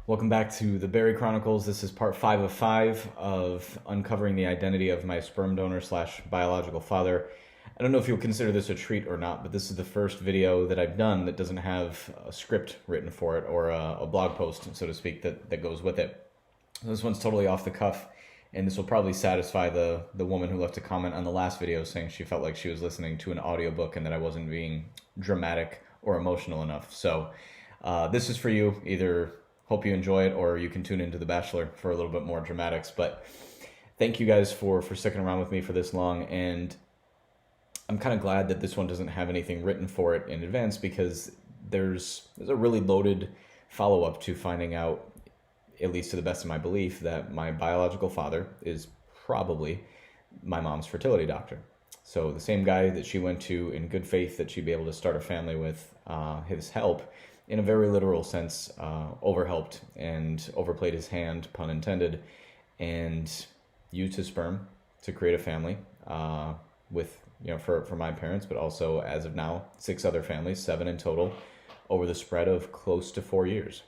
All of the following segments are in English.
Welcome back to the Berry Chronicles. This is part 5 of uncovering the identity of my sperm donor slash biological father. I don't know if you'll consider this a treat or not, but this is the first video that I've done that doesn't have a script written for it or a blog post, so to speak, that goes with it. This one's totally off the cuff, and this will probably satisfy the woman who left a comment on the last video saying she felt like she was listening to an audiobook and that I wasn't being dramatic or emotional enough. So this is for you. Either hope you enjoy it, or you can tune into The Bachelor for a little bit more dramatics. But thank you guys for sticking around with me for this long, and I'm kind of glad that this one doesn't have anything written for it in advance, because there's a really loaded follow-up to finding out, at least to the best of my belief, that my biological father is probably my mom's fertility doctor. So the same guy that she went to in good faith that she'd be able to start a family with, his help, in a very literal sense, overhelped and overplayed his hand, pun intended, and used his sperm to create a family with, for my parents, but also, as of now, 6 other families, 7 in total, over the spread of close to 4 years.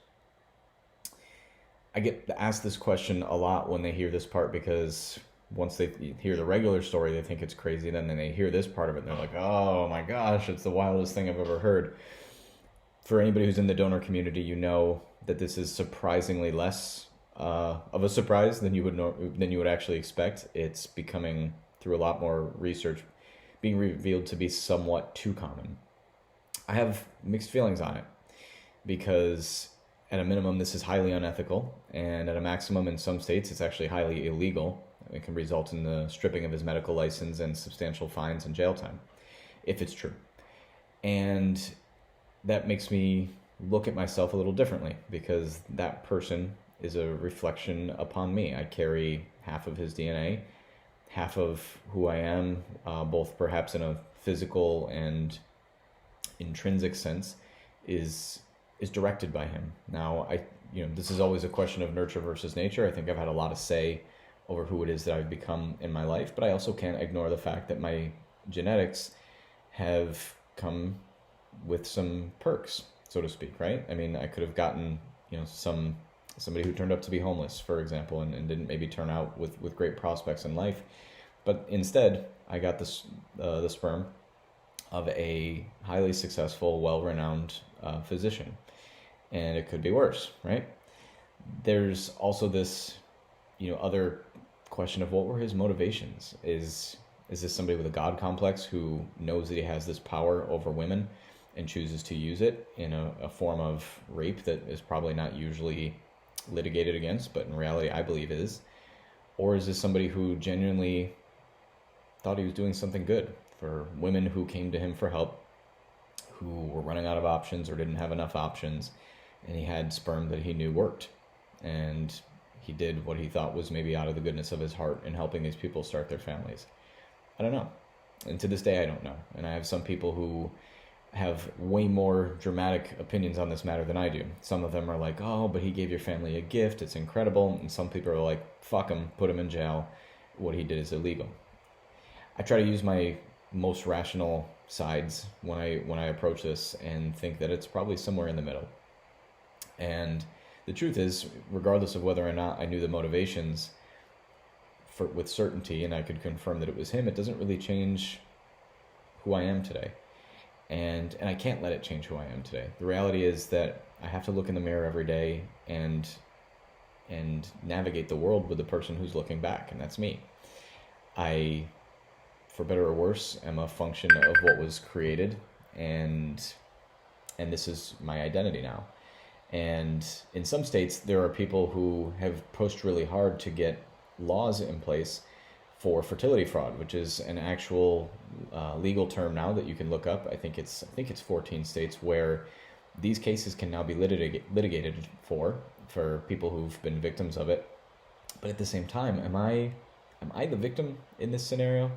I get asked this question a lot when they hear this part, because once they hear the regular story, they think it's crazy. Then they hear this part of it, and they're like, oh my gosh, it's the wildest thing I've ever heard. For anybody who's in the donor community, you know that this is surprisingly less of a surprise than you would actually expect. It's becoming, through a lot more research, being revealed to be somewhat too common. I have mixed feelings on it, because at a minimum, this is highly unethical, and at a maximum, in some states, it's actually highly illegal. It can result in the stripping of his medical license and substantial fines and jail time, if it's true. And that makes me look at myself a little differently, because that person is a reflection upon me. I carry half of his DNA, half of who I am, both perhaps in a physical and intrinsic sense, is directed by him. Now, this is always a question of nurture versus nature. I think I've had a lot of say over who it is that I've become in my life, but I also can't ignore the fact that my genetics have come with some perks, so to speak, right? I mean, I could have gotten, somebody who turned up to be homeless, for example, and didn't maybe turn out with great prospects in life. But instead, I got the sperm of a highly successful, well-renowned physician. And it could be worse, right? There's also this, other question of what were his motivations? Is this somebody with a God complex who knows that he has this power over women and chooses to use it in a form of rape that is probably not usually litigated against, but in reality I believe is? Or is this somebody who genuinely thought he was doing something good for women who came to him for help, who were running out of options or didn't have enough options, and he had sperm that he knew worked, and he did what he thought was maybe out of the goodness of his heart in helping these people start their families? I don't know. And to this day, I don't know. And I have some people who have way more dramatic opinions on this matter than I do. Some of them are like, oh, but he gave your family a gift, it's incredible. And some people are like, fuck him, put him in jail, what he did is illegal. I try to use my most rational sides when I approach this, and think that it's probably somewhere in the middle. And the truth is, regardless of whether or not I knew the motivations with certainty, and I could confirm that it was him, it doesn't really change who I am today. And I can't let it change who I am today. The reality is that I have to look in the mirror every day and navigate the world with the person who's looking back, and that's me. I, for better or worse, am a function of what was created, and this is my identity now. And in some states, there are people who have pushed really hard to get laws in place for fertility fraud, which is an actual legal term now that you can look up. I think it's 14 states where these cases can now be litigated for people who've been victims of it. But at the same time, am I the victim in this scenario?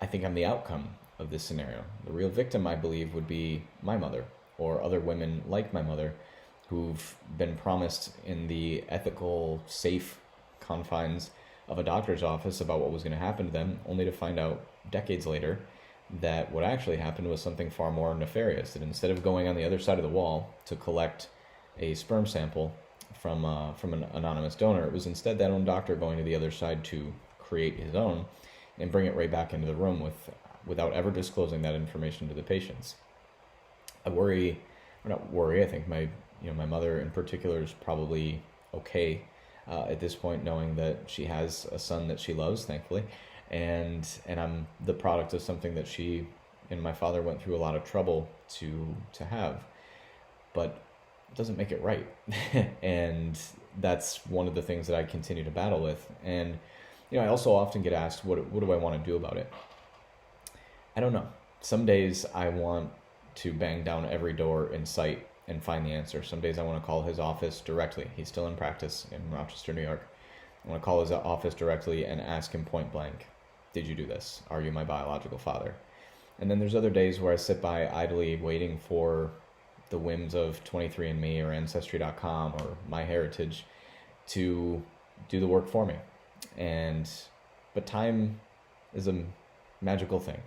I think I'm the outcome of this scenario. The real victim, I believe, would be my mother or other women like my mother, who've been promised in the ethical, safe confines of a doctor's office about what was going to happen to them, only to find out decades later that what actually happened was something far more nefarious, that instead of going on the other side of the wall to collect a sperm sample from an anonymous donor. It was instead that own doctor going to the other side to create his own and bring it right back into the room without ever disclosing that information to the patients. I worry, or not worry, I think my mother in particular is probably okay at this point, knowing that she has a son that she loves, thankfully, and I'm the product of something that she and my father went through a lot of trouble to have, but it doesn't make it right. And that's one of the things that I continue to battle with. And I also often get asked, what do I want to do about it? I don't know. Some days I want to bang down every door in sight and find the answer. Some days I want to call his office directly. He's still in practice in Rochester, New York. I want to call his office directly and ask him point blank, did you do this? Are you my biological father? And then there's other days where I sit by idly waiting for the whims of 23andMe or Ancestry.com or MyHeritage to do the work for me. But time is a magical thing.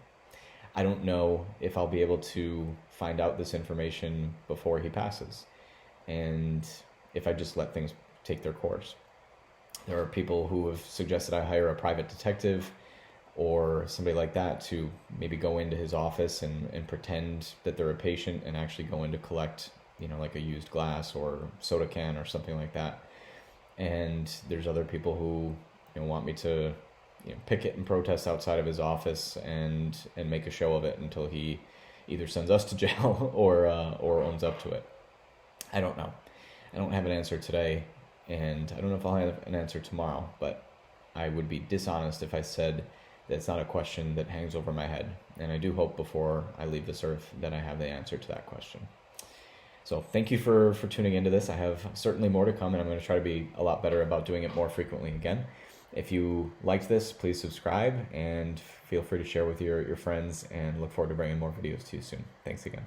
I don't know if I'll be able to find out this information before he passes, and if I just let things take their course. There are people who have suggested I hire a private detective or somebody like that to maybe go into his office and pretend that they're a patient and actually go in to collect, like a used glass or soda can or something like that. And there's other people who want me to picket and protest outside of his office and make a show of it until he either sends us to jail or owns up to it. I don't know. I don't have an answer today, and I don't know if I'll have an answer tomorrow, but I would be dishonest if I said that it's not a question that hangs over my head. And I do hope before I leave this earth that I have the answer to that question. So thank you for tuning into this. I have certainly more to come, and I'm going to try to be a lot better about doing it more frequently again. If you liked this, please subscribe and feel free to share with your friends, and look forward to bringing more videos to you soon. Thanks again.